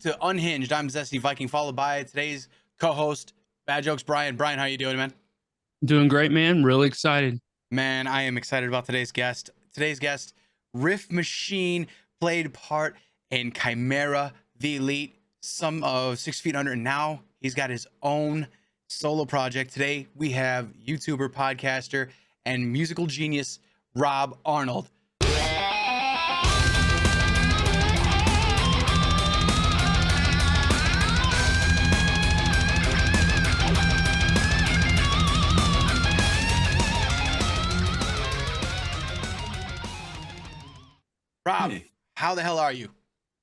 back to Unhinged. I'm Zesty Viking, followed by today's co-host, Bad Jokes Brian. Brian, how you doing, man? Doing great, man. Really excited. Man, I am excited about today's guest. Today's guest, Riff Machine, played part in Chimera, The Elite, some of 6 Feet Under, and now he's got his own solo project. Today, we have YouTuber, podcaster, and musical genius, Rob Arnold. Rob, Hey. how the hell are you?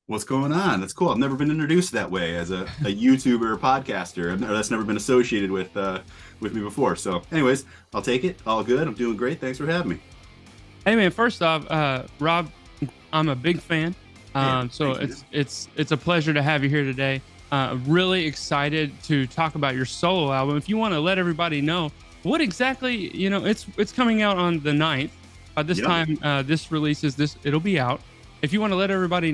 What's going on? That's cool. I've never been introduced that way as a YouTuber podcaster. That's never been associated with me before. So anyways, I'll take it. All good. I'm doing great. Thanks for having me. Hey, man. First off, Rob, I'm a big fan. So it's a pleasure to have you here today. Really excited to talk about your solo album. If you want to let everybody know what exactly, it's coming out on the 9th. By this time, this releases this, it'll be out. If you want to let everybody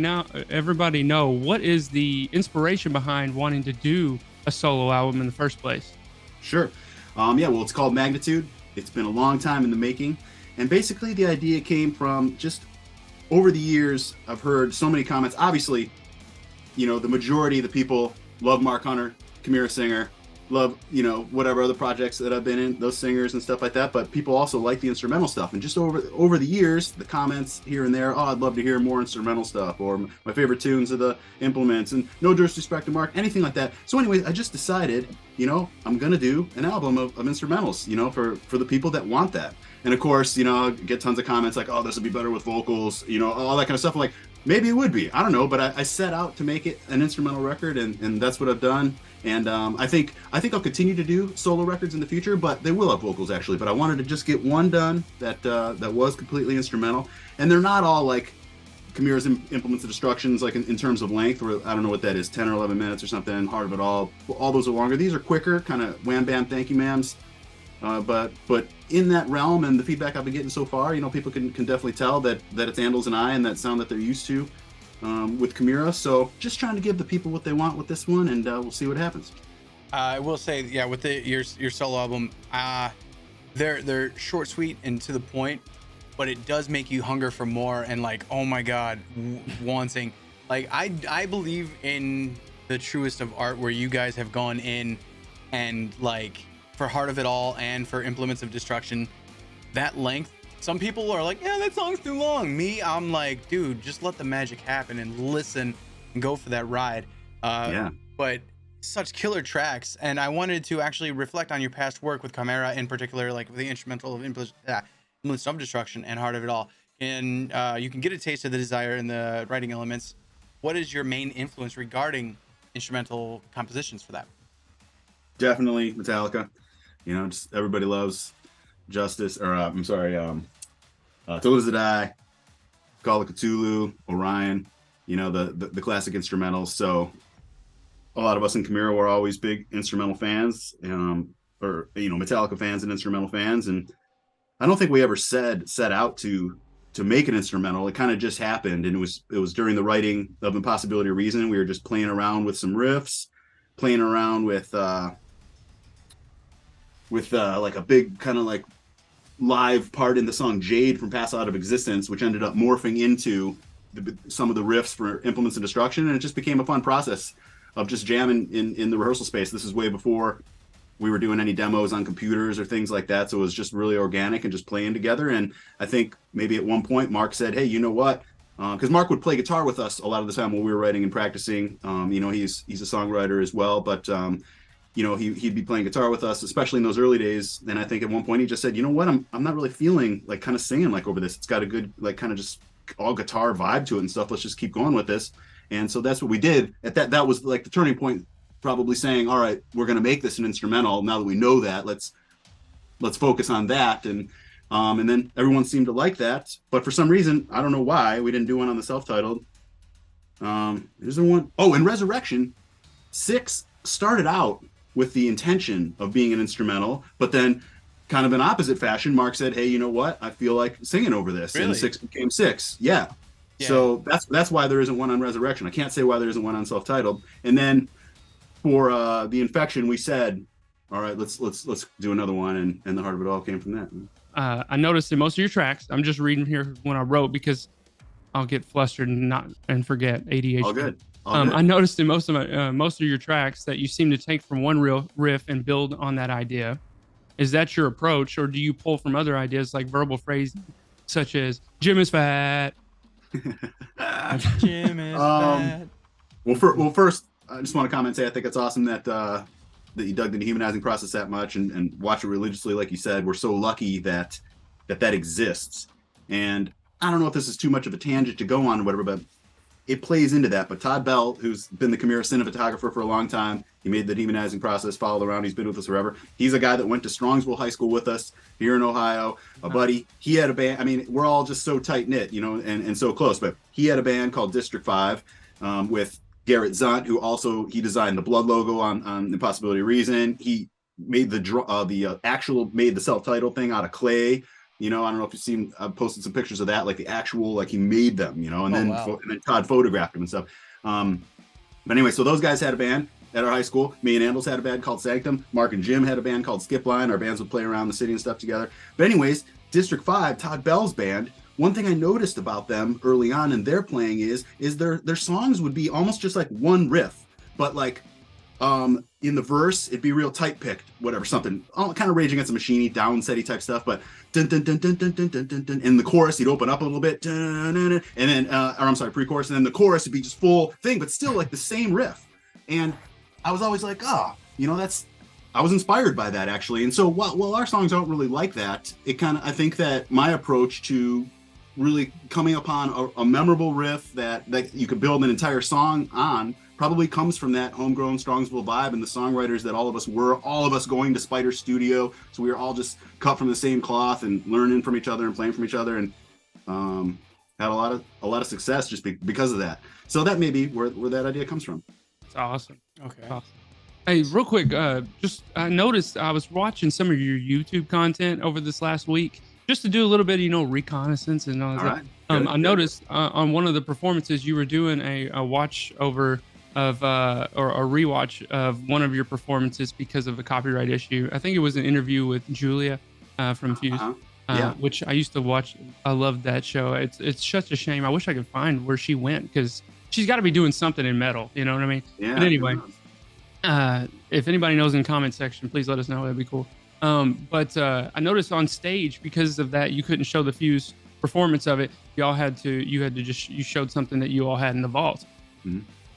know what is the inspiration behind wanting to do a solo album in the first place. Sure. Well, it's called Magnitude. It's been a long time in the making. And basically the idea came from just over the years, I've heard so many comments. Obviously, the majority of the people love Mark Hunter, Chimera singer, love, whatever other projects that I've been in, those singers and stuff like that. But people also like the instrumental stuff. And just over the years, the comments here and there, I'd love to hear more instrumental stuff, or my favorite tunes are the implements, and no disrespect to Mark, anything like that. So anyways, I just decided, I'm going to do an album of instrumentals, for the people that want that. And of course, I get tons of comments like, oh, this would be better with vocals, all that kind of stuff. I'm like, maybe it would be. I don't know. But I set out to make it an instrumental record, and that's what I've done. And I think I'll continue to do solo records in the future, but they will have vocals actually. But I wanted to just get one done that was completely instrumental. And they're not all like Chimera's Implements of Destructions, like in terms of length, or I don't know what that is, 10 or 11 minutes or something, Heart of It All those are longer. These are quicker, kind of wham bam thank you ma'ams. But in that realm, and the feedback I've been getting so far, people can definitely tell that it's Andals and I, and that sound that they're used to with Chimera. So just trying to give the people what they want with this one, and we'll see what happens. I will say, with your solo album, they're short, sweet, and to the point, but it does make you hunger for more and like, oh my God, wanting. Like I believe in the truest of art, where you guys have gone in and like for Heart of It All and for Implements of Destruction, that length. Some people are like, yeah, that song's too long. Me, I'm like, dude, just let the magic happen and listen and go for that ride. But such killer tracks. And I wanted to actually reflect on your past work with Chimera, in particular, like the instrumental of Implements of Destruction and Heart of It All. And you can get a taste of the desire and the writing elements. What is your main influence regarding instrumental compositions for that? Definitely Metallica. Just everybody loves Justice, or Till Is to Die, Call of Cthulhu, Orion, the classic instrumentals. So a lot of us in Chimera were always big instrumental fans, or Metallica fans and instrumental fans. And I don't think we ever set out to make an instrumental. It kind of just happened, and it was during the writing of Impossibility of Reason. We were just playing around with some riffs, playing around with like a big kind of like live part in the song Jade from Pass Out of Existence, which ended up morphing into some of the riffs for Implements of Destruction. And it just became a fun process of just jamming in the rehearsal space. This is way before we were doing any demos on computers or things like that. So it was just really organic and just playing together. And I think maybe at one point Mark said, hey, you know what? Because Mark would play guitar with us a lot of the time while we were writing and practicing. He's a songwriter as well, but he'd be playing guitar with us, especially in those early days. And I think at one point he just said, you know what, I'm not really feeling like kind of singing like over this. It's got a good, like kind of just all guitar vibe to it and stuff. Let's just keep going with this. And so that's what we did. That was like the turning point, probably saying, all right, we're going to make this an instrumental. Now that we know that, let's focus on that. And then everyone seemed to like that. But for some reason, I don't know why, we didn't do one on the self-titled. Is there one? Oh, and Resurrection 6 started out with the intention of being an instrumental, but then kind of in opposite fashion, Mark said, hey, you know what? I feel like singing over this. Really? And 6 became 6. Yeah. So that's why there isn't one on Resurrection. I can't say why there isn't one on Self-Titled. And then for the Infection, we said, all right, let's do another one, and the heart of it all came from that. I noticed in most of your tracks, I'm just reading here when I wrote because I'll get flustered and forget ADHD. All good. All good. I noticed in most of your tracks that you seem to take from one real riff and build on that idea. Is that your approach, or do you pull from other ideas like verbal phrasing, such as "Jim is fat"? Jim is fat. Well, first, I just want to comment and say I think it's awesome that you dug the dehumanizing process that much and watch it religiously, like you said. We're so lucky that exists. And I don't know if this is too much of a tangent to go on or whatever, but it plays into that. But Todd Bell, who's been the Chimera cinematographer for a long time, he made the dehumanizing process, followed around. He's been with us forever. He's a guy that went to Strongsville High School with us here in Ohio, a buddy. He had a band. I mean, we're all just so tight knit, and so close. But he had a band called District 5 with Garrett Zunt, who also he designed the blood logo on Impossibility of Reason. He made made the self-titled thing out of clay. I don't know if you've seen. I've posted some pictures of that, like the actual, like he made them. And then Todd photographed them and stuff. But anyway, so those guys had a band at our high school. Me and Andals had a band called Sanctum. Mark and Jim had a band called Skip Line. Our bands would play around the city and stuff together. But anyways, District 5, Todd Bell's band. One thing I noticed about them early on in their playing is their songs would be almost just like one riff, but like in the verse it'd be real tight picked, whatever, something kind of Rage Against the Machine-y, down-setty type stuff, but dun dun dun dun dun dun dun dun dun. In the chorus he'd open up a little bit, dun, dun, dun, and then or I'm sorry, pre-chorus, and then the chorus would be just full thing, but still like the same riff. And I was always like, I was inspired by that actually. And so while our songs aren't really like that, I think that my approach to really coming upon a memorable riff that you could build an entire song on probably comes from that homegrown Strongsville vibe and the songwriters that all of us going to Spider Studio. So we were all just cut from the same cloth and learning from each other and playing from each other, and had a lot of success just because of that. So that may be where that idea comes from. It's awesome. Okay. Awesome. Hey, real quick, I noticed I was watching some of your YouTube content over this last week, just to do a little bit of, reconnaissance and all that. Right. I noticed on one of the performances you were doing a watch over of or a rewatch of one of your performances because of a copyright issue. I think it was an interview with Julia from Fuse, which I used to watch. I loved that show. It's such a shame. I wish I could find where she went, because she's got to be doing something in metal. You know what I mean? Yeah. But anyway, if anybody knows in the comment section, please let us know. That'd be cool. But I noticed on stage, because of that, you couldn't show the Fuse performance of it. You showed something that you all had in the vault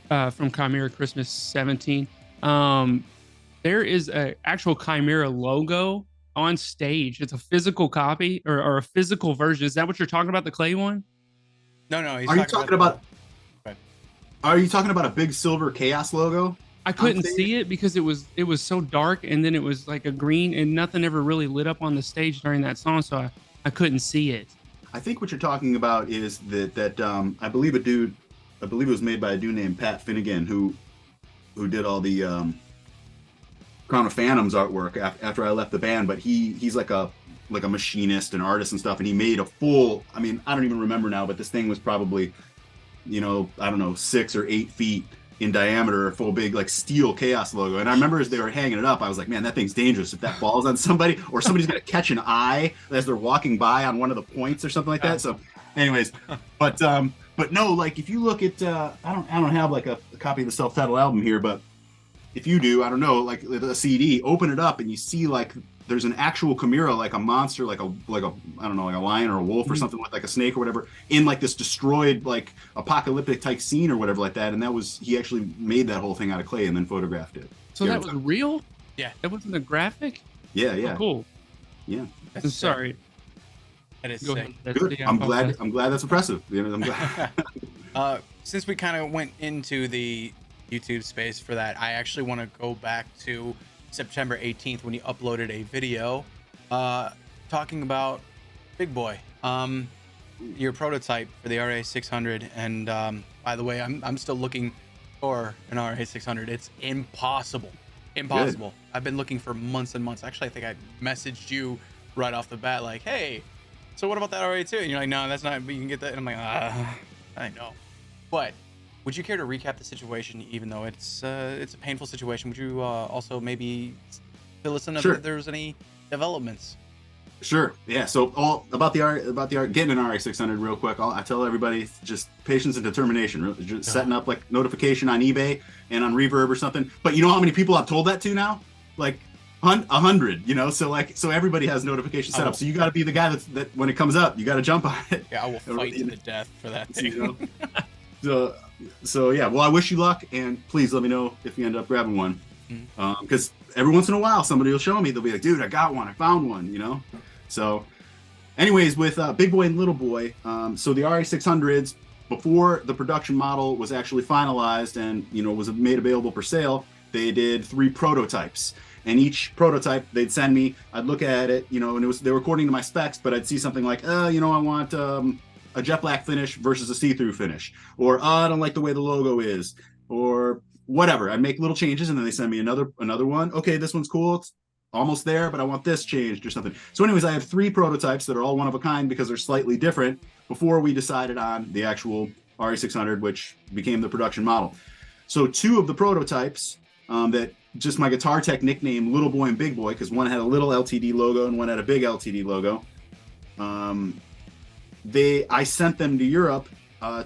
from Chimera Christmas 17. There is an actual Chimera logo on stage. It's a physical copy or a physical version. Is that what you're talking about? The clay one? No. Are you talking about a big silver Chaos logo? I couldn't see it because it was so dark, and then it was like a green, and nothing ever really lit up on the stage during that song, so I couldn't see it. I think what you're talking about is that I believe it was made by a dude named Pat Finnegan who did all the Crown of Phantoms artwork after I left the band, but he's like a machinist and artist and stuff, and he made a full, I don't even remember now, but this thing was probably 6 or 8 feet in diameter, a full big like steel Chaos logo. And I remember as they were hanging it up, I was like, man, that thing's dangerous. If that falls on somebody, or somebody's gonna catch an eye as they're walking by on one of the points or something like that. So anyways, but no, like if you look at I don't have like a copy of the self-titled album here, but if you do, I don't know, like a CD, open it up and you see like there's an actual Chimera, like a monster, like a I don't know, like a lion or a wolf or something, with like a snake or whatever, in like this destroyed like apocalyptic type scene or whatever like that. And he actually made that whole thing out of clay and then photographed it. So that was real? Yeah. That wasn't a graphic? Yeah. Oh, cool. Yeah. I'm sorry. That is Go sick. ahead. Good. I'm glad that's impressive. I'm glad. Since we kind of went into the YouTube space for that, I actually want to go back to September 18th when you uploaded a video talking about Big Boy, your prototype for the RA600. And by the way, I'm still looking for an RA600. It's impossible. Good. I've been looking for months and months. Actually, I think I messaged you right off the bat like, hey, so what about that RA2? And you're like, no, that's not, but you can get that. And I'm like, I know. But would you care to recap the situation, even though it's a painful situation? Would you also maybe fill us in Sure. if there's any developments? Sure. Yeah. So all about the getting an RX 600 real quick. I tell everybody just patience and determination. Just setting up like notification on eBay and on Reverb or something. But you know how many people I've told that to now? Like 100. You know, so everybody has notification set up. So you got to be the guy that when it comes up, you got to jump on it. Yeah, I will fight to the death for that thing. You know? So yeah. Well, I wish you luck, and please let me know if you end up grabbing one. Because every once in a while somebody will show me, they'll be like, dude, I got one, I found one, you know. So anyways, with Big Boy and Little Boy, so the RA600s, before the production model was actually finalized and, you know, was made available for sale, they did 3 prototypes, and each prototype they'd send me, I'd look at it, you know, and they were according to my specs, but I'd see something like, you know, I want a jet black finish versus a see-through finish, or I don't like the way the logo is, or whatever. I'd make little changes, and then they send me another one. Okay, this one's cool. It's almost there, but I want this changed or something. So anyways, I have 3 prototypes that are all one of a kind because they're slightly different before we decided on the actual RE600, which became the production model. So 2 of the prototypes that just my guitar tech nickname Little Boy and Big Boy, because one had a little LTD logo and one had a big LTD logo. I sent them to Europe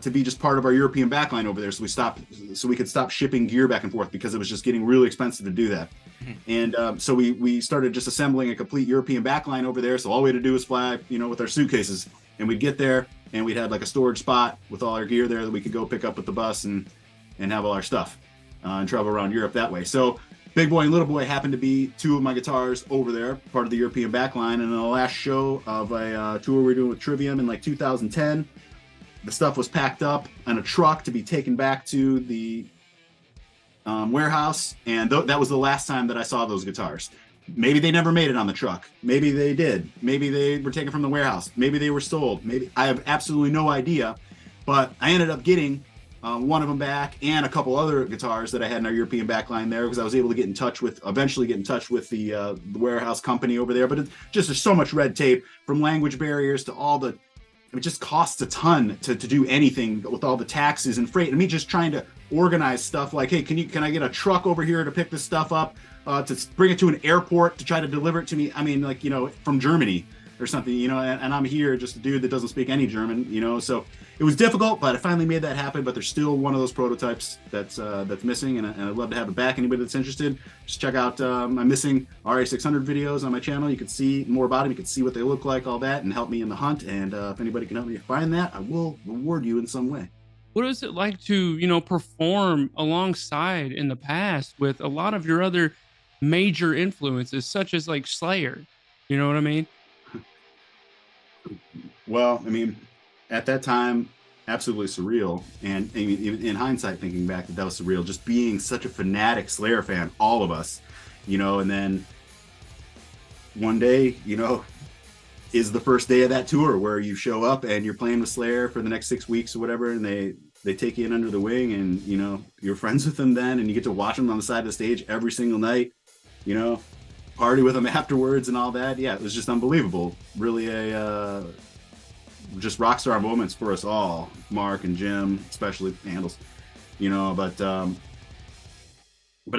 to be just part of our European backline over there, so we could stop shipping gear back and forth because it was just getting really expensive to do that. And so we started just assembling a complete European backline over there. So all we had to do was fly, you know, with our suitcases, and we'd get there and we'd have like a storage spot with all our gear there that we could go pick up with the bus and have all our stuff and travel around Europe that way. So Big Boy and Little Boy happened to be 2 of my guitars over there, part of the European backline. And in the last show of a tour we were doing with Trivium in like 2010, the stuff was packed up on a truck to be taken back to the warehouse, and that was the last time that I saw those guitars. Maybe they never made it on the truck. Maybe they did. Maybe they were taken from the warehouse. Maybe they were sold. Maybe I have absolutely no idea. But I ended up getting one of them back and a couple other guitars that I had in our European backline there, because I was able to eventually get in touch with the warehouse company over there. But there's so much red tape, from language barriers to all the. It just costs a ton to do anything with all the taxes and freight. And me just trying to organize stuff like, hey, can I get a truck over here to pick this stuff up, to bring it to an airport to try to deliver it to me? I mean, like, you know, from Germany or something, you know, and I'm here just a dude that doesn't speak any German, you know, so it was difficult, but I finally made that happen. But there's still one of those prototypes that's missing, and I'd love to have it back. Anybody that's interested, just check out my missing RA600 videos on my channel. You can see more about them, you can see what they look like, all that, and help me in the hunt. And if anybody can help me find that, I will reward you in some way. What is it like to, you know, perform alongside in the past with a lot of your other major influences, such as like Slayer? You know what I mean? Well, I mean, at that time, absolutely surreal. And even in hindsight, thinking back, that was surreal. Just being such a fanatic Slayer fan, all of us, you know, and then one day, you know, is the first day of that tour where you show up and you're playing with Slayer for the next 6 weeks or whatever, and they take you in under the wing, and, you know, you're friends with them then, and you get to watch them on the side of the stage every single night, you know, party with them afterwards and all that. Yeah, it was just unbelievable. Really just rock star moments for us all, Mark and Jim, especially Handles, you know, but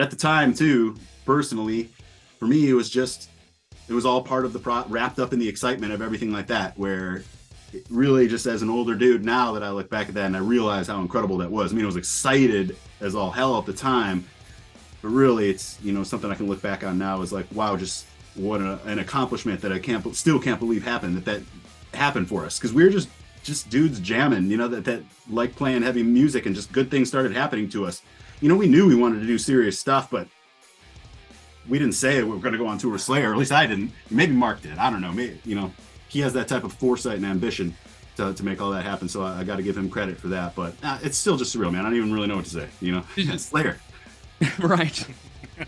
at the time too, personally, for me, it was all part of the wrapped up in the excitement of everything like that, where it really, just as an older dude now that I look back at that and I realize how incredible that was. I mean, I was excited as all hell at the time, but really it's, you know, something I can look back on now is like, wow, just what an accomplishment that I still can't believe happened, that happened for us, because we were just dudes jamming, you know, that like playing heavy music, and just good things started happening to us. You know, we knew we wanted to do serious stuff, but we didn't say we were going to go on tour with Slayer, or at least I didn't. Maybe Mark did. I don't know. Maybe, you know, he has that type of foresight and ambition to make all that happen. So I got to give him credit for that. But it's still just surreal, man. I don't even really know what to say. You know, Slayer. Right.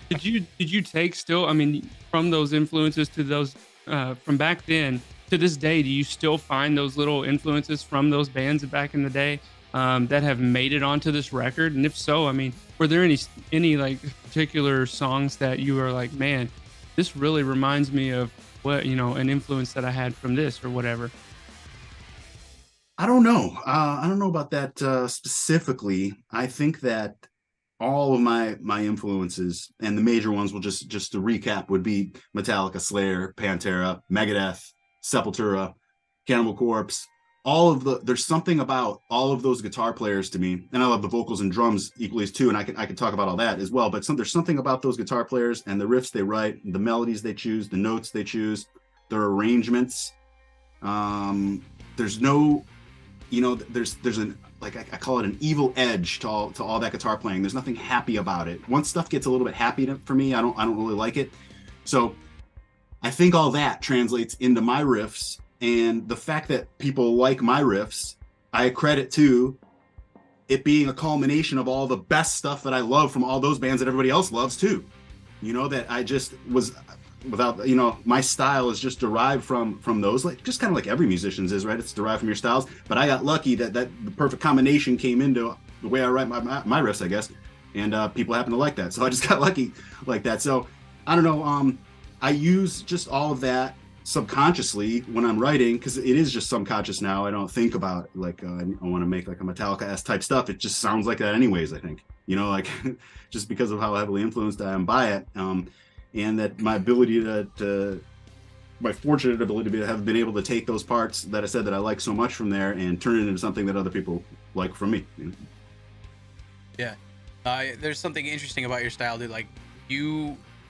Did you take still? I mean, from those influences to those from back then to this day, do you still find those little influences from those bands back in the day that have made it onto this record? And if so, I mean, were there any like particular songs that you were like, man, this really reminds me of what, you know, an influence that I had from this or whatever? I don't know. I don't know about that specifically. I think that all of my influences and the major ones will just to recap would be Metallica, Slayer, Pantera, Megadeth, Sepultura, Cannibal Corpse. All of there's something about all of those guitar players to me, and I love the vocals and drums equally as too, and I could talk about all that as well. But there's something about those guitar players and the riffs they write, the melodies they choose, the notes they choose, their arrangements. There's no, there's an like I call it an evil edge to all that guitar playing. There's nothing happy about it. Once stuff gets a little bit happy for me, I don't really like it. So I think all that translates into my riffs, and the fact that people like my riffs, I credit to it being a culmination of all the best stuff that I love from all those bands that everybody else loves too. That I just was without, my style is just derived from those, like just kind of like every musician's is, right? It's derived from your styles. But I got lucky that the perfect combination came into the way I write my riffs, I guess, and people happen to like that. So I just got lucky like that. So I don't know. I use just all of that subconsciously when I'm writing, because it is just subconscious now. I don't think about like I want to make like a Metallica-esque type stuff. It just sounds like that anyways, I think, like just because of how heavily influenced I am by it. And that my ability my fortunate ability to have been able to take those parts that I said that I like so much from there and turn it into something that other people like from me. Yeah. There's something interesting about your style, dude. Like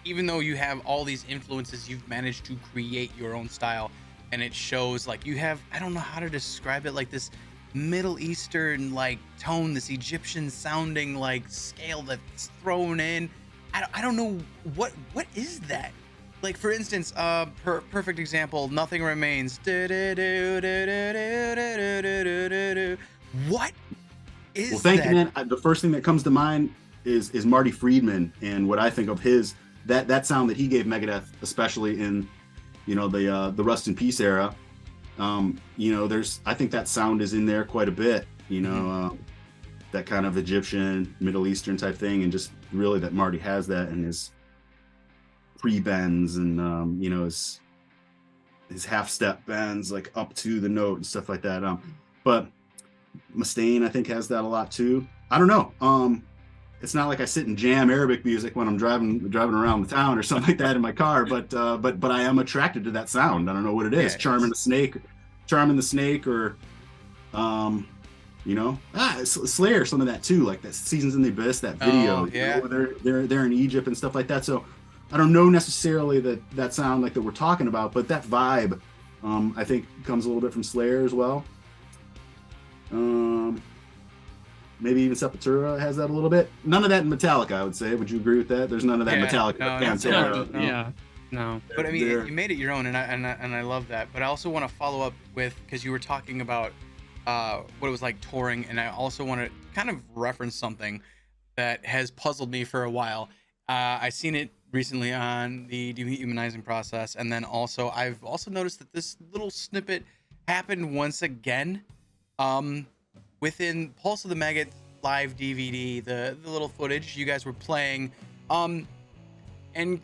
even though you have all these influences, you've managed to create your own style, and it shows. Like you have, I don't know how to describe it, like this Middle Eastern like tone, this Egyptian sounding like scale that's thrown in. I don't know what is that. Like for instance, perfect example, Nothing Remains. What is well, thank that? you, man. The first thing that comes to mind is Marty Friedman, and what I think of his that sound that he gave Megadeth, especially in the Rust in Peace era. I think that sound is in there quite a bit. That kind of Egyptian, Middle Eastern type thing, and just really that Marty has that in his pre-bends and his half-step bends like up to the note and stuff like that. But Mustaine, I think, has that a lot too. I don't know. It's not like I sit and jam Arabic music when I'm driving around the town or something like that in my car, but I am attracted to that sound. I don't know what it is. Yeah, Charming the Snake, or Slayer, some of that too, like that Seasons in the Abyss, that video. Oh, yeah. They're in Egypt and stuff like that. So I don't know necessarily that sound like that we're talking about, but that vibe, I think comes a little bit from Slayer as well. Maybe even Sepultura has that a little bit. None of that in Metallica, I would say. Would you agree with that? There's none of that Metallica. No. Yeah, no. But I mean, you made it your own, and I love that. But I also want to follow up with, because you were talking about what it was like touring, and I also want to kind of reference something that has puzzled me for a while. I seen it recently on the Dehumanizing Process, and then I've also noticed that this little snippet happened once again. Within Pulse of the Maggot live DVD, the little footage you guys were playing, and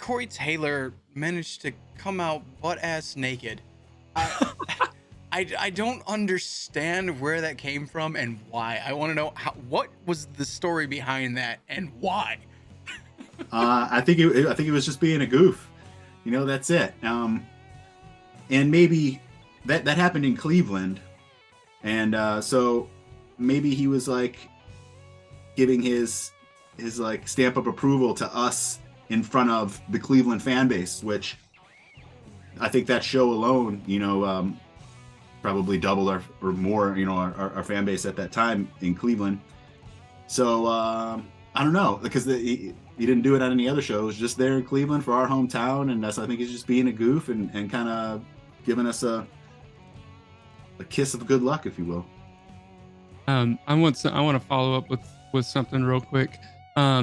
Corey Taylor managed to come out butt-ass naked. I don't understand where that came from and why. I want to know what was the story behind that and why. I think it was just being a goof. That's it. And maybe that happened in Cleveland, and so maybe he was like giving his like stamp of approval to us in front of the Cleveland fan base, which I think that show alone, probably doubled or more, our fan base at that time in Cleveland. So I don't know, because he didn't do it on any other shows, just there in Cleveland for our hometown, and so I think he's just being a goof and kind of giving us a kiss of good luck, if you will. I want to follow up with something real quick.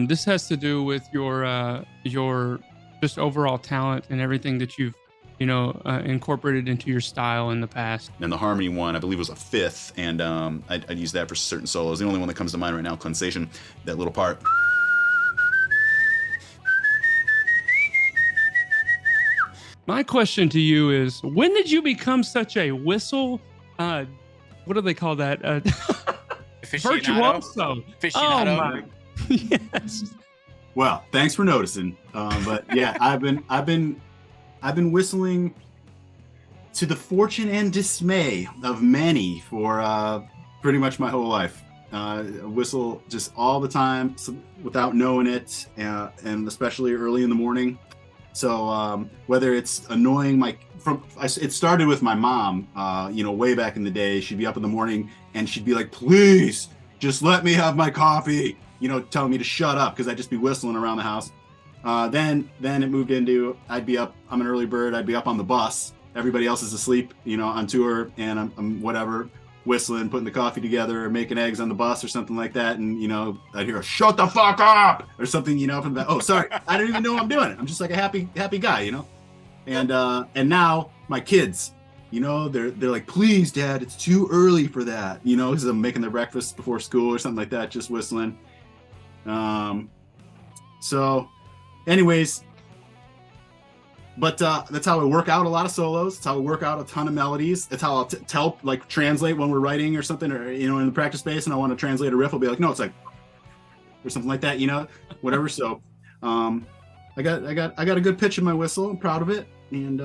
This has to do with your just overall talent and everything that you've incorporated into your style in the past. And the harmony one, I believe, was a fifth, and I'd use that for certain solos. The only one that comes to mind right now, Condensation, that little part. My question to you is, when did you become such a whistle what do they call that? Aficionado? Virtuoso. Aficionado. Oh my. Yes. Well, thanks for noticing. But yeah, I've been whistling to the fortune and dismay of many for pretty much my whole life. Whistle just all the time without knowing it, and especially early in the morning. So whether it's annoying it started with my mom, way back in the day. She'd be up in the morning and she'd be like, please just let me have my coffee, telling me to shut up because I'd just be whistling around the house. Then it moved into, I'd be up, I'm an early bird, I'd be up on the bus. Everybody else is asleep, on tour, and I'm whatever, whistling, putting the coffee together, or making eggs on the bus or something like that. And, I'd hear a shut the fuck up or something, from the, oh, sorry, I don't even know I'm doing it. I'm just like a happy guy, And now my kids, they're like, please, Dad, it's too early for that, because I'm making their breakfast before school or something like that, just whistling. So anyways, but that's how I work out a lot of solos. It's how I work out a ton of melodies. It's how I'll translate when we're writing or something, or in the practice space, and I want to translate a riff. I'll be like, no, it's like, or something like that, whatever. So, I got a good pitch in my whistle. I'm proud of it, and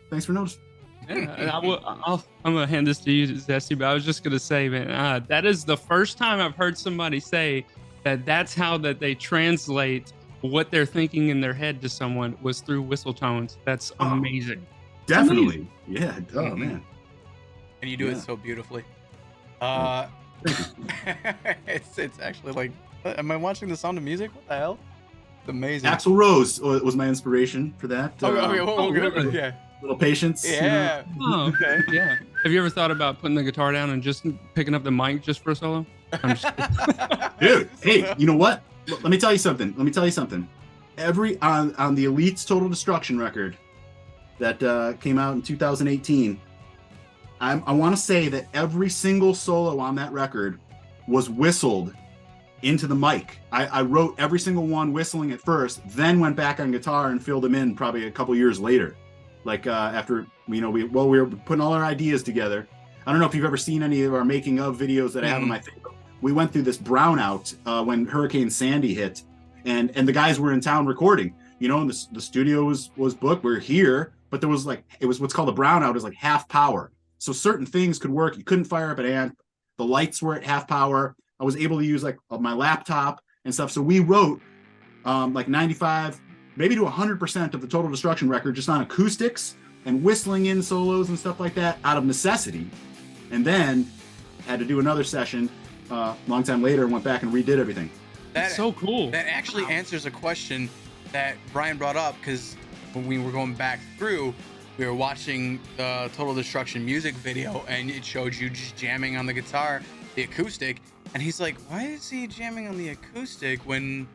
thanks for noticing. Yeah, I'm gonna hand this to you, Zesty. But I was just gonna say, man, that is the first time I've heard somebody say that. That's how that they translate what they're thinking in their head to someone was through whistle tones. That's amazing. Definitely. Amazing. Yeah. Oh Mm-hmm. man. And you do it so beautifully. It's actually like, am I watching The Sound of Music? What the hell? It's amazing. Axl Rose was my inspiration for that. Really? Yeah. Little patience. Yeah. Oh, okay. Yeah. Have you ever thought about putting the guitar down and just picking up the mic just for a solo? I'm just Dude, hey, you know what? Let me tell you something. Every on the Elite's Total Destruction record that came out in 2018, I want to say that every single solo on that record was whistled into the mic. I wrote every single one whistling at first, then went back on guitar and filled them in probably a couple years later. Like after we were putting all our ideas together. I don't know if you've ever seen any of our making of videos that I have on my Facebook. We went through this brownout when Hurricane Sandy hit, and the guys were in town recording, and the studio was booked. We're here, but there was it was what's called a brownout, is like half power. So certain things could work. You couldn't fire up an amp. The lights were at half power. I was able to use my laptop and stuff. So we wrote 95, maybe to 100% of the Total Destruction record just on acoustics and whistling in solos and stuff like that out of necessity. And then had to do another session long time later and went back and redid everything. That's so cool. That actually answers a question that Brian brought up, because when we were going back through, we were watching the Total Destruction music video, and it showed you just jamming on the guitar, the acoustic, and he's like, why is he jamming on the acoustic when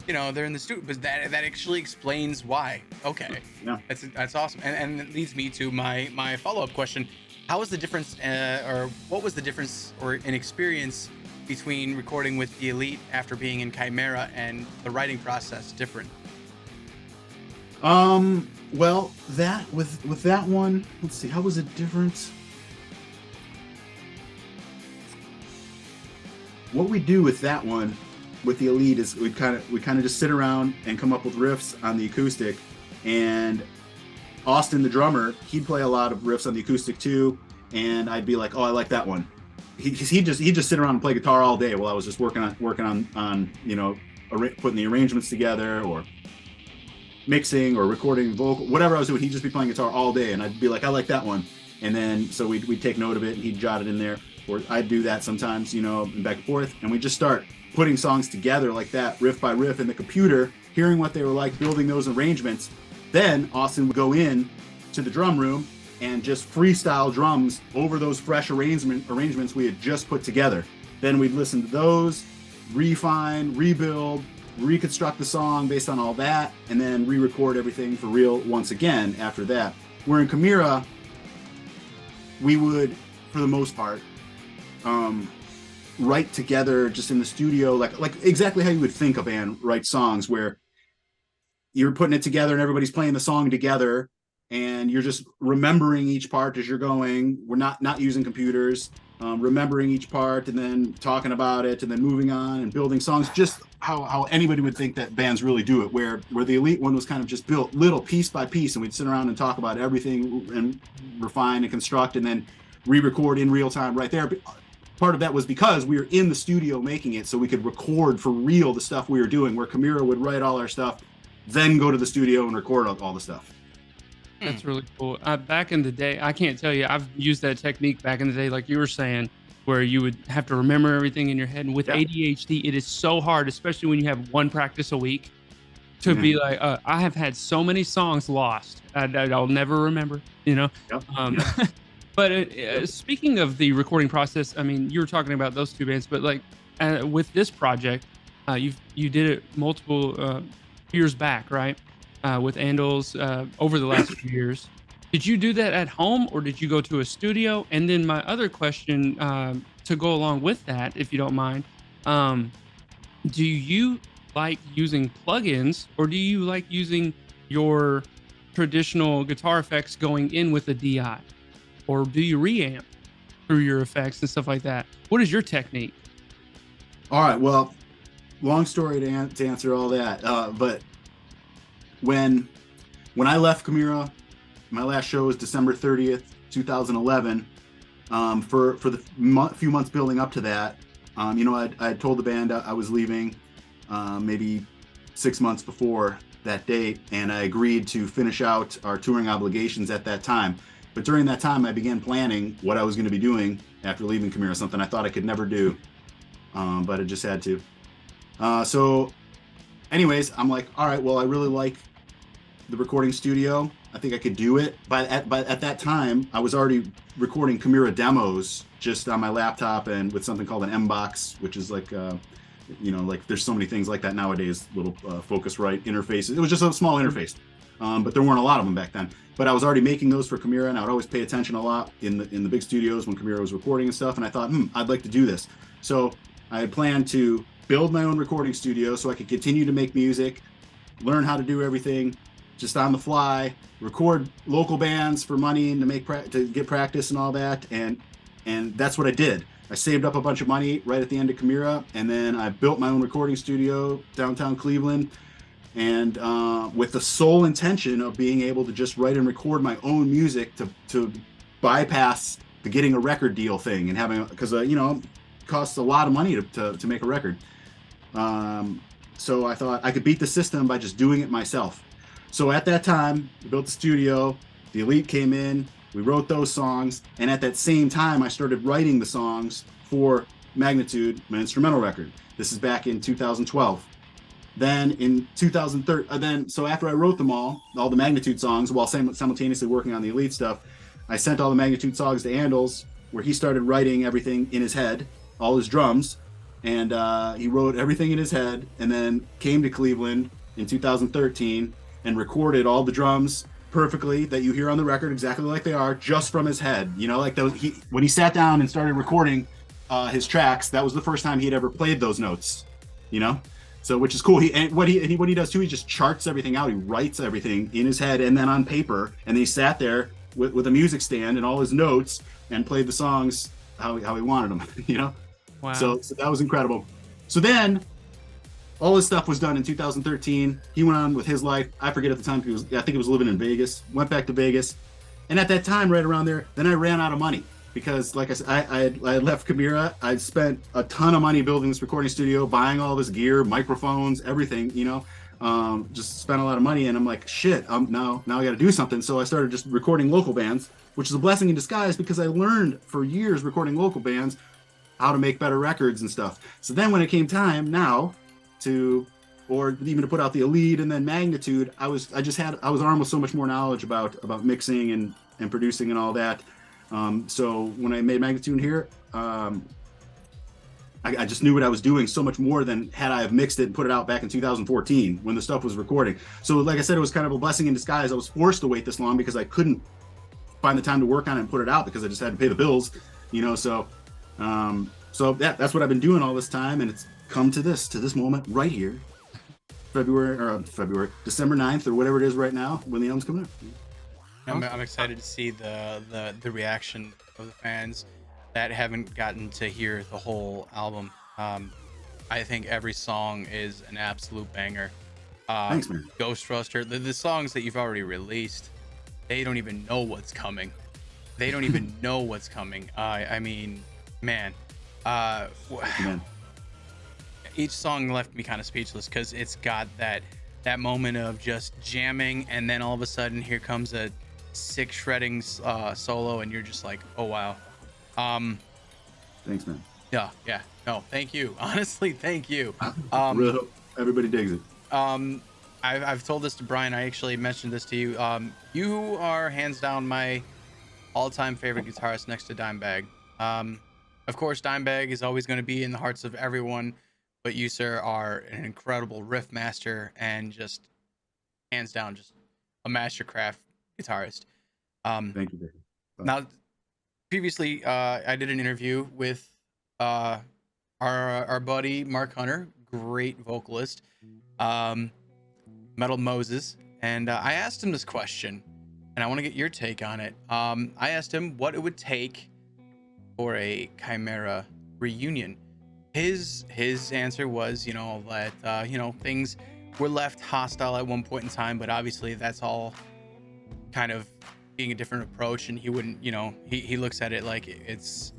they're in the studio? But that actually explains why. Okay. Yeah. That's awesome. And it leads me to my follow-up question. How was the difference, or what was the difference or in experience between recording with the Elite after being in Chimera and the writing process different? Well, that with that one, let's see, how was it different? What we do with that one, with the Elite, is we kind of just sit around and come up with riffs on the acoustic, and Austin, the drummer, he'd play a lot of riffs on the acoustic too, and I'd be like, oh, I like that one. He'd just sit around and play guitar all day while I was just working on putting the arrangements together, or mixing or recording vocal, whatever I was doing. He'd just be playing guitar all day, and I'd be like, I like that one. And then so we'd take note of it, and he'd jot it in there, or I'd do that sometimes, and back and forth, and we just start putting songs together like that, riff by riff in the computer, hearing what they were like, building those arrangements. Then Austin would go in to the drum room and just freestyle drums over those fresh arrangements we had just put together. Then we'd listen to those, refine, rebuild, reconstruct the song based on all that, and then re-record everything for real once again after that. Where in Chimera, we would, for the most part, write together just in the studio, like exactly how you would think a band writes songs, where you're putting it together and everybody's playing the song together, and you're just remembering each part as you're going. We're not using computers, remembering each part and then talking about it and then moving on and building songs, just how anybody would think that bands really do it, where the Elite one was kind of just built little piece by piece, and we'd sit around and talk about everything and refine and construct and then re-record in real time right there. But part of that was because we were in the studio making it, so we could record for real the stuff we were doing, where Kamira would write all our stuff, then go to the studio and record all the stuff. That's really cool. Back in the day, I can't tell you, I've used that technique back in the day, like you were saying, where you would have to remember everything in your head. And with ADHD, it is so hard, especially when you have one practice a week, to be like, I have had so many songs lost I'll never remember, you know? Yep. But speaking of the recording process, I mean, you were talking about those two bands, but like with this project, you did it multiple years back, right? With Andals over the last few years. Did you do that at home or did you go to a studio? And then my other question to go along with that, if you don't mind, do you like using plugins or do you like using your traditional guitar effects going in with a DI? Or do you reamp through your effects and stuff like that? What is your technique? All right, well, long story to answer all that, but when I left Kamira, my last show was December 30th, 2011. For the few months building up to that, I told the band I was leaving maybe 6 months before that date, and I agreed to finish out our touring obligations at that time. But during that time, I began planning what I was going to be doing after leaving Kamira, something I thought I could never do, but I just had to. So anyways, I'm like, all right, well, I really like the recording studio. I think I could do it. But at that time, I was already recording Kamira demos just on my laptop and with something called an M-Box, which is like, like there's so many things like that nowadays, little Focusrite interfaces. It was just a small interface, but there weren't a lot of them back then. But I was already making those for Kamira, and I would always pay attention a lot in the big studios when Kamira was recording and stuff. And I thought, I'd like to do this. So I had planned to build my own recording studio so I could continue to make music, learn how to do everything just on the fly, record local bands for money and to get practice and all that. And that's what I did. I saved up a bunch of money right at the end of Kamira, and then I built my own recording studio downtown Cleveland, and with the sole intention of being able to just write and record my own music to bypass the getting a record deal thing and having, because it costs a lot of money to make a record. So I thought I could beat the system by just doing it myself. So at that time, we built the studio, the Elite came in, we wrote those songs, and at that same time, I started writing the songs for Magnitude, my instrumental record. This is back in 2012. Then in 2013, so after I wrote them all the Magnitude songs, while simultaneously working on the Elite stuff, I sent all the Magnitude songs to Andals, where he started writing everything in his head, all his drums, and he wrote everything in his head, and then came to Cleveland in 2013 and recorded all the drums perfectly that you hear on the record exactly like they are, just from his head. Like those, when he sat down and started recording his tracks, that was the first time he'd ever played those notes. So which is cool. What he does too, he just charts everything out. He writes everything in his head and then on paper, and then he sat there with a music stand and all his notes and played the songs how he wanted them. Wow. So that was incredible. So then all his stuff was done in 2013. He went on with his life. I forget at the time, I think he was living in Vegas, went back to Vegas. And at that time, right around there, then I ran out of money because, like I said, I had left Kamira. I'd spent a ton of money building this recording studio, buying all this gear, microphones, everything, just spent a lot of money. And I'm like, shit, now I got to do something. So I started just recording local bands, which is a blessing in disguise because I learned for years recording local bands how to make better records and stuff. So then when it came time now to put out the Elite and then Magnitude, I was armed with so much more knowledge about mixing and producing and all that. So when I made Magnitude here, I just knew what I was doing so much more than had I have mixed it and put it out back in 2014 when the stuff was recording. So like I said, it was kind of a blessing in disguise. I was forced to wait this long because I couldn't find the time to work on it and put it out because I just had to pay the bills, So that's what I've been doing all this time, and it's come to this moment right here, December 9th or whatever it is right now when the album's coming out. I'm excited to see the reaction of the fans that haven't gotten to hear the whole album. I think every song is an absolute banger. Thanks, man. Ghost Thruster, the songs that you've already released, they don't even know what's coming. They don't even know what's coming. I mean, man. Man. Each song left me kind of speechless because it's got that moment of just jamming, and then all of a sudden here comes a sick shredding solo, and you're just like, oh wow. Thanks, man. Yeah. No, thank you. Honestly, thank you. Really hope everybody digs it. I've told this to Brian. I actually mentioned this to you. You are hands down my all-time favorite guitarist next to Dimebag. Of course, Dimebag is always going to be in the hearts of everyone, but you, sir, are an incredible riff master and just hands down, just a mastercraft guitarist. Thank you, Dave. Now, previously, I did an interview with our buddy Mark Hunter, great vocalist, Metal Moses, and I asked him this question, and I want to get your take on it. I asked him what it would take for a Chimera reunion. His answer was, that things were left hostile at one point in time, but obviously that's all kind of being a different approach, and he wouldn't, he looks at it like it's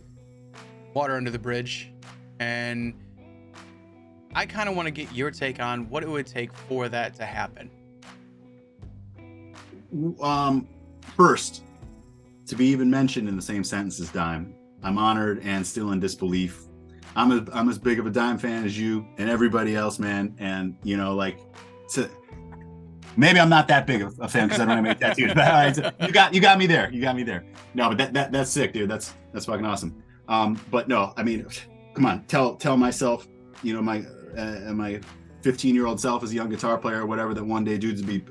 water under the bridge. And I kind of want to get your take on what it would take for that to happen. First, to be even mentioned in the same sentence as Dime, I'm honored and still in disbelief. I'm as big of a Dime fan as you and everybody else, man. And maybe I'm not that big of a fan because I don't have any tattoos. But you got me there. You got me there. No, but that's sick, dude. That's fucking awesome. But no, I mean, come on, tell myself, my 15-year-old self as a young guitar player or whatever, that one day dudes would be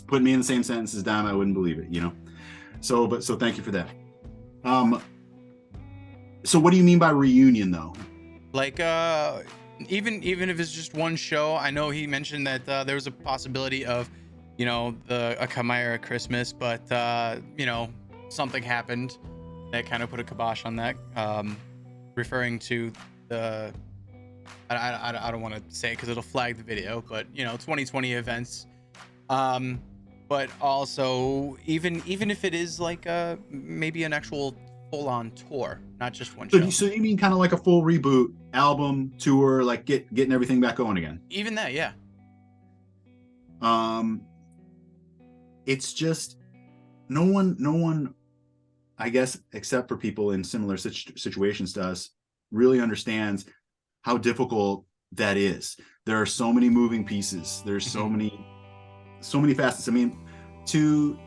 putting me in the same sentence as Dime, I wouldn't believe it, So thank you for that. So what do you mean by reunion, though? Like, even if it's just one show, I know he mentioned that there was a possibility of, a Chimera Christmas, but something happened that kind of put a kibosh on that. Referring to the, I don't want to say it because it'll flag the video, but 2020 events. But also even if it is like maybe an actual full-on tour, not just one show. So you mean kind of like a full reboot album tour, like getting everything back going again? Even that, yeah. It's just no one, I guess, except for people in similar situations to us, really understands how difficult that is. There are so many moving pieces. There's so many facets. I mean, to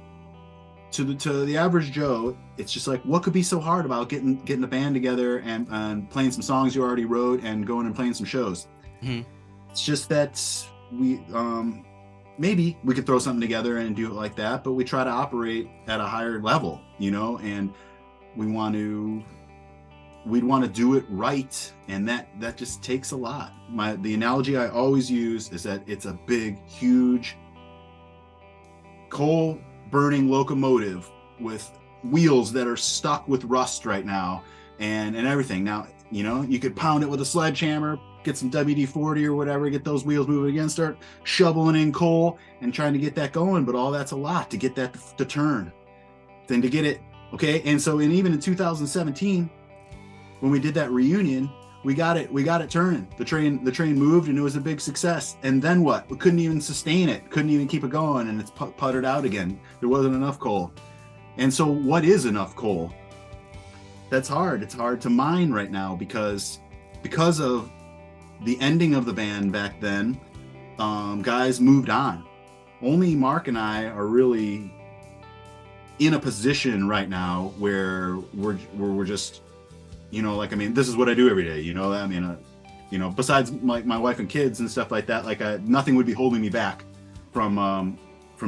the average Joe, it's just like, what could be so hard about getting the band together and playing some songs you already wrote and going and playing some shows? Mm-hmm. It's just that we maybe we could throw something together and do it like that, but we try to operate at a higher level, and we'd want to do it right, and that just takes a lot. The analogy I always use is that it's a big, huge coal burning locomotive with wheels that are stuck with rust right now and everything. Now, you could pound it with a sledgehammer, get some WD-40 or whatever, get those wheels moving again, start shoveling in coal and trying to get that going, but all that's a lot to get that to turn, then to get it okay. And even in 2017, when we did that reunion, we got it turning. The train moved, and it was a big success. And then what? We couldn't even sustain it, couldn't even keep it going, and it's puttered out again. There wasn't enough coal. And so what is enough coal? That's hard. It's hard to mine right now because of the ending of the band back then. Guys moved on. Only Mark and I are really in a position right now where we're just, this is what I do every day, besides my wife and kids and stuff like that, nothing would be holding me back from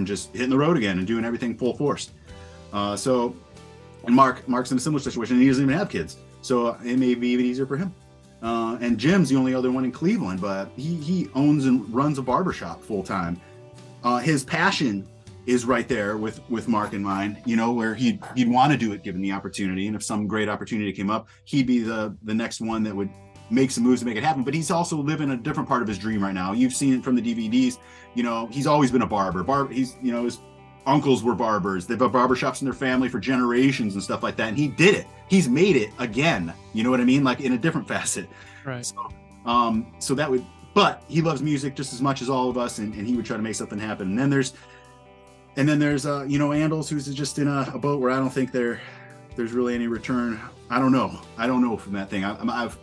just hitting the road again and doing everything full force. And Mark's in a similar situation, and he doesn't even have kids, so it may be even easier for him. And Jim's the only other one in Cleveland, but he owns and runs a barbershop full time. His passion is right there with Mark in mind, you know, where he'd want to do it given the opportunity, and if some great opportunity came up, he'd be the next one that would make some moves to make it happen. But he's also living a different part of his dream right now. You've seen it from the DVDs. You know, he's always been a barber. He's, you know, his uncles were barbers. They've had barbershops in their family for generations and stuff like that. And he did it. He's made it again. You know what I mean? Like in a different facet. Right. So that would, but he loves music just as much as all of us, and he would try to make something happen. And then there's you know, Andals, who's just in a boat where I don't think there's really any return. I don't know from that thing. I've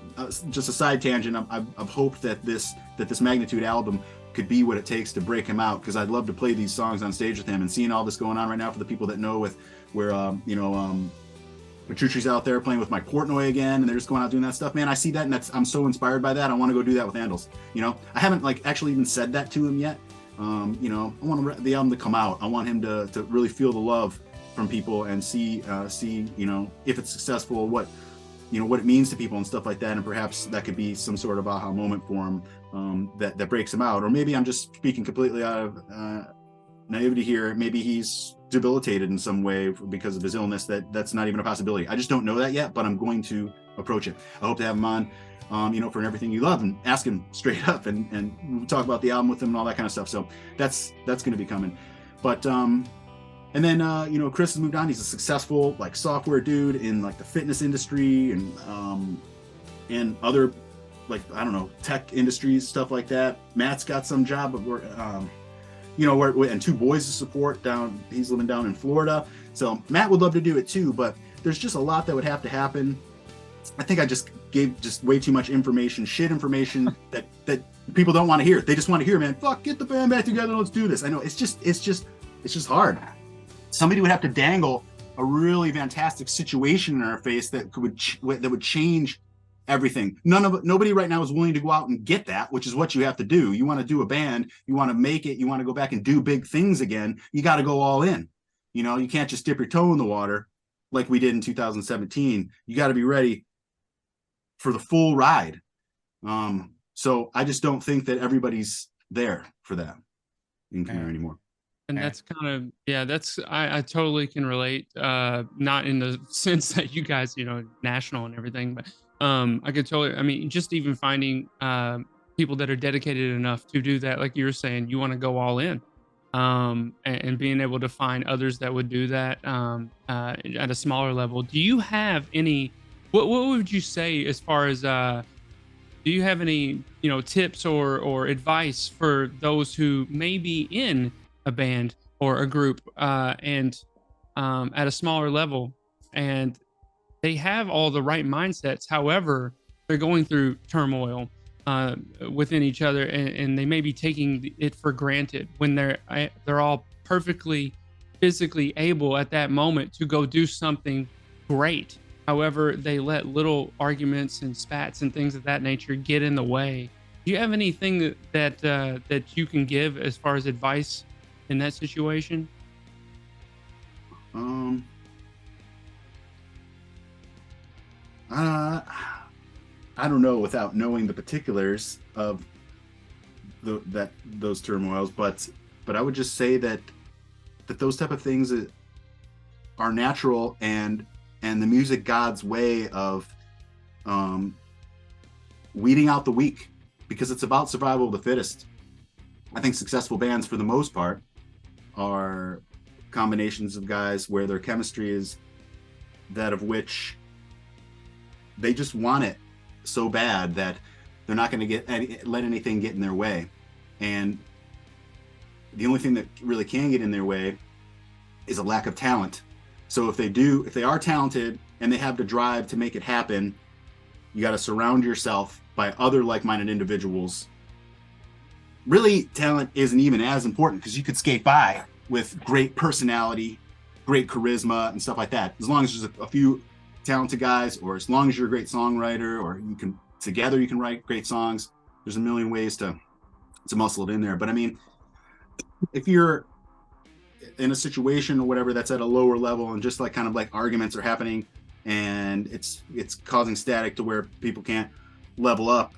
just a side tangent. I've hoped that this Magnitude album could be what it takes to break him out, because I'd love to play these songs on stage with him. And seeing all this going on right now, for the people that know, Petrucci's out there playing with Mike Portnoy again, and they're just going out doing that stuff, man. I see that, and I'm so inspired by that. I want to go do that with Andals. You know, I haven't like actually even said that to him yet. You know, I want the album to come out. I want him to really feel the love from people and see, you know, if it's successful, what it means to people and stuff like that. And perhaps that could be some sort of aha moment for him, that breaks him out. Or maybe I'm just speaking completely out of naivety here. Maybe he's debilitated in some way because of his illness. That's not even a possibility. I just don't know that yet, but I'm going to approach it. I hope to have him on, you know, for Everything You Love, and ask him straight up and talk about the album with him and all that kind of stuff. So that's going to be coming. But and then you know, Chris has moved on. He's a successful like software dude in like the fitness industry and other, like, I don't know, tech industries, stuff like that. Matt's got some job, but we're you know, and two boys to support down. He's living down in Florida, so Matt would love to do it too. But there's just a lot that would have to happen. I think I just gave way too much information that people don't want to hear. They just want to hear, man, fuck, get the band back together, let's do this. I know it's just hard. Somebody would have to dangle a really fantastic situation in our face that would change everything. Nobody right now is willing to go out and get that, which is what you have to do. You want to do a band, you want to make it, you want to go back and do big things again, you got to go all in. You know, you can't just dip your toe in the water like we did in 2017. You got to be ready for the full ride. So I just don't think that everybody's there for that in Khmer anymore. And that's kind of, yeah, that's, I totally can relate. Not in the sense that you guys, you know, national and everything, but I could totally, I mean, just even finding people that are dedicated enough to do that, like you were saying, you want to go all in, and being able to find others that would do that at a smaller level. Do you have any, what would you say as far as, do you have any, you know, tips or advice for those who may be in a band or a group and at a smaller level, and they have all the right mindsets, however they're going through turmoil within each other, and they may be taking it for granted when they're all perfectly physically able at that moment to go do something great. However, they let little arguments and spats and things of that nature get in the way. Do you have anything that you can give as far as advice in that situation? I don't know without knowing the particulars of those turmoils, but I would just say that those type of things are natural, and the music god's way of weeding out the weak, because it's about survival of the fittest. I think successful bands, for the most part, are combinations of guys where their chemistry is that of which they just want it so bad that they're not going to let anything get in their way. And the only thing that really can get in their way is a lack of talent. So if they are talented and they have the drive to make it happen, you got to surround yourself by other like-minded individuals. Really, talent isn't even as important, because you could skate by with great personality, great charisma, and stuff like that. As long as there's a few talented guys, or as long as you're a great songwriter, or you can write great songs. There's a million ways to muscle it in there. But I mean, if you're in a situation or whatever that's at a lower level, and just like kind of like arguments are happening, and it's causing static to where people can't level up,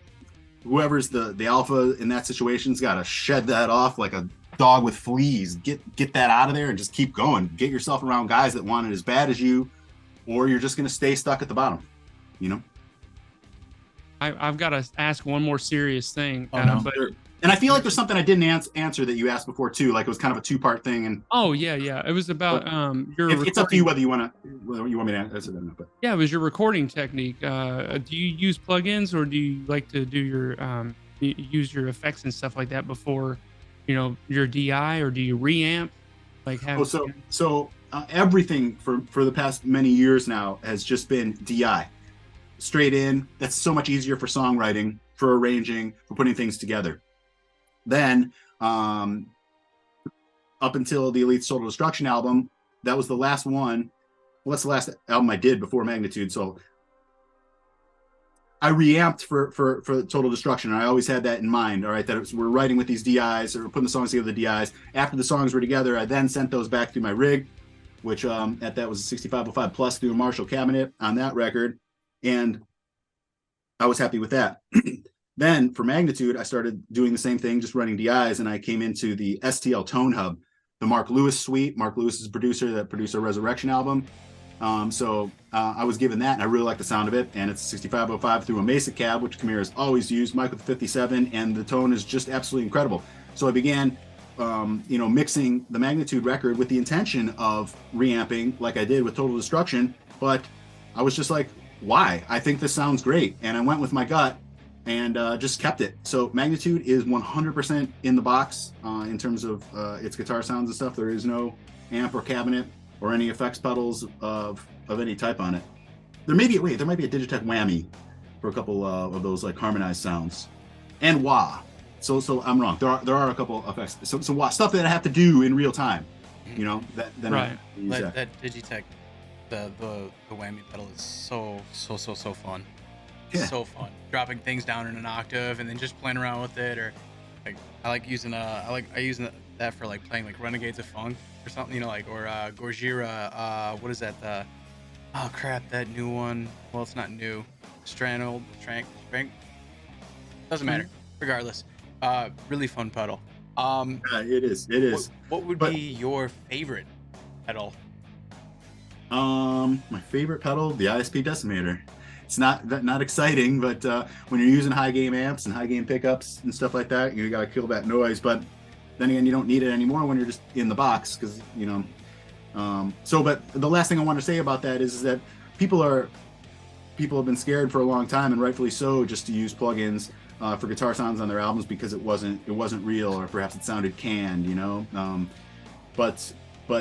whoever's the alpha in that situation's got to shed that off like a dog with fleas. Get that out of there and just keep going. Get yourself around guys that want it as bad as you, or you're just going to stay stuck at the bottom, you know? I've got to ask one more serious thing. Oh, no. But And I feel like there's something I didn't answer that you asked before too. Like it was kind of a 2-part thing. And yeah, it was about it's up to you whether you want me to answer that or not. But yeah, it was your recording technique. Do you use plugins, or do you like to do your use your effects and stuff like that before, your DI, or do you reamp? Like have everything for the past many years now has just been DI, straight in. That's so much easier for songwriting, for arranging, for putting things together. Then up until the Elite's Total Destruction album, that was the last one. Well, that's the last album I did before Magnitude. So I reamped for Total Destruction, and I always had that in mind. All right, that we're writing with these DIs, or putting the songs together with the DIs. After the songs were together, I then sent those back through my rig, which at that was a 6505 plus through a Marshall cabinet on that record, and I was happy with that. Then for Magnitude, I started doing the same thing, just running DIs, and I came into the STL Tone Hub, the Mark Lewis suite. Mark Lewis is a producer that produced our Resurrection album. So I was given that, and I really like the sound of it. And it's 6505 through a Mesa cab, which Camille has always used, Mike with the 57, and the tone is just absolutely incredible. So I began, mixing the Magnitude record with the intention of reamping like I did with Total Destruction. But I was just like, why? I think this sounds great. And I went with my gut and just kept it. So Magnitude is 100% in the box in terms of its guitar sounds and stuff. There is no amp or cabinet or any effects pedals of any type on it. There might be a Digitech whammy for a couple of those like harmonized sounds, and wah. So I'm wrong. There are a couple effects. So wah, stuff that I have to do in real time. Right. That Digitech, the whammy pedal is so fun. Yeah. So fun. Dropping things down in an octave and then just playing around with it, or like I use that for like playing like Renegades of Funk or something, or Gojira. What is that? Oh crap, that new one. Well, it's not new. Strangled, Trank. Doesn't matter. Regardless, really fun pedal. It is. What would be your favorite pedal? My favorite pedal, the ISP Decimator. It's not exciting, but when you're using high gain amps and high gain pickups and stuff like that, you gotta kill that noise. But then again, you don't need it anymore when you're just in the box, because But the last thing I want to say about that is that people have been scared for a long time, and rightfully so, just to use plugins for guitar sounds on their albums because it wasn't real, or perhaps it sounded canned, But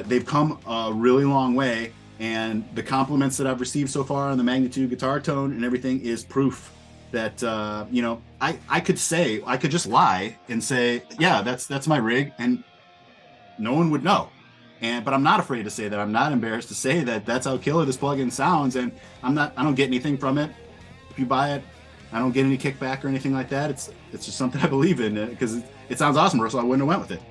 they've come a really long way. And the compliments that I've received so far on the Magnitude guitar tone and everything is proof that, I could just lie and say, yeah, that's my rig, and no one would know. But I'm not afraid to say that. I'm not embarrassed to say that that's how killer this plugin sounds. And I don't get anything from it. If you buy it, I don't get any kickback or anything like that. It's just something I believe in, because it sounds awesome, or else I wouldn't have went with it,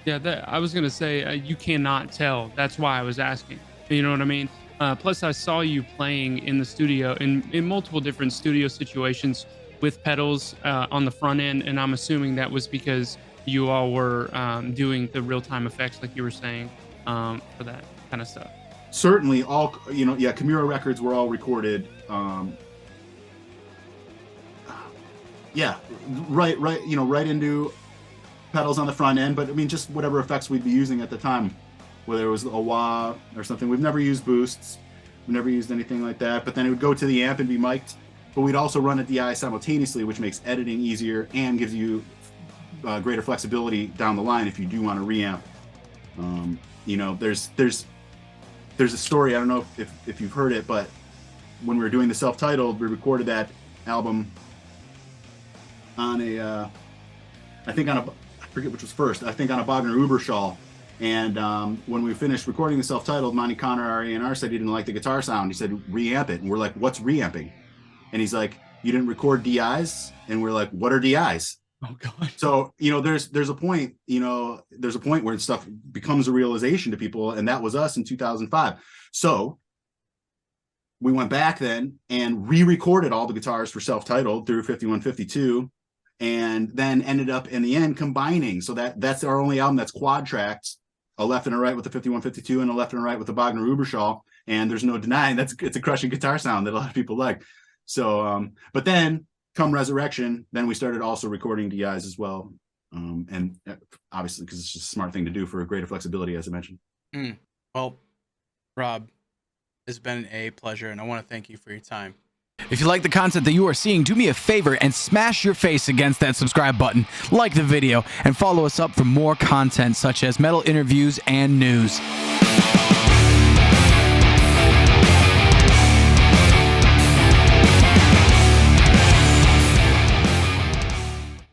Yeah, I was gonna say you cannot tell. That's why I was asking. You know what I mean? Plus, I saw you playing in the studio in multiple different studio situations with pedals on the front end, and I'm assuming that was because you all were doing the real-time effects, like you were saying, for that kind of stuff. Certainly, all Kimura records were all recorded. Right into pedals on the front end, but I mean, just whatever effects we'd be using at the time, whether it was a wah or something. We've never used boosts, we've never used anything like that, but then it would go to the amp and be mic'd, but we'd also run a DI simultaneously, which makes editing easier and gives you greater flexibility down the line if you do want to reamp. There's a story, I don't know if you've heard it, but when we were doing the self-titled, we recorded that album on I forget which was first. I think on a Bogner Uberschall. And when we finished recording the self-titled, Monty Connor, our A&R, said he didn't like the guitar sound. He said, reamp it. And we're like, what's reamping? And he's like, you didn't record DIs? And we're like, what are DIs? Oh God. So, there's a point, where stuff becomes a realization to people. And that was us in 2005. So we went back then and re-recorded all the guitars for self-titled through 5152. and then ended up in the end combining. So that's our only album that's quad tracked, a left and a right with the 5152 and a left and a right with the Wagner Uberschall. And there's no denying it's a crushing guitar sound that a lot of people like. So, but then come Resurrection, then we started also recording DIs as well. And obviously, because it's just a smart thing to do for greater flexibility, as I mentioned. Well, Rob, it's been a pleasure, and I want to thank you for your time. If you like the content that you are seeing, do me a favor and smash your face against that subscribe button, like the video, and follow us up for more content such as metal interviews and news.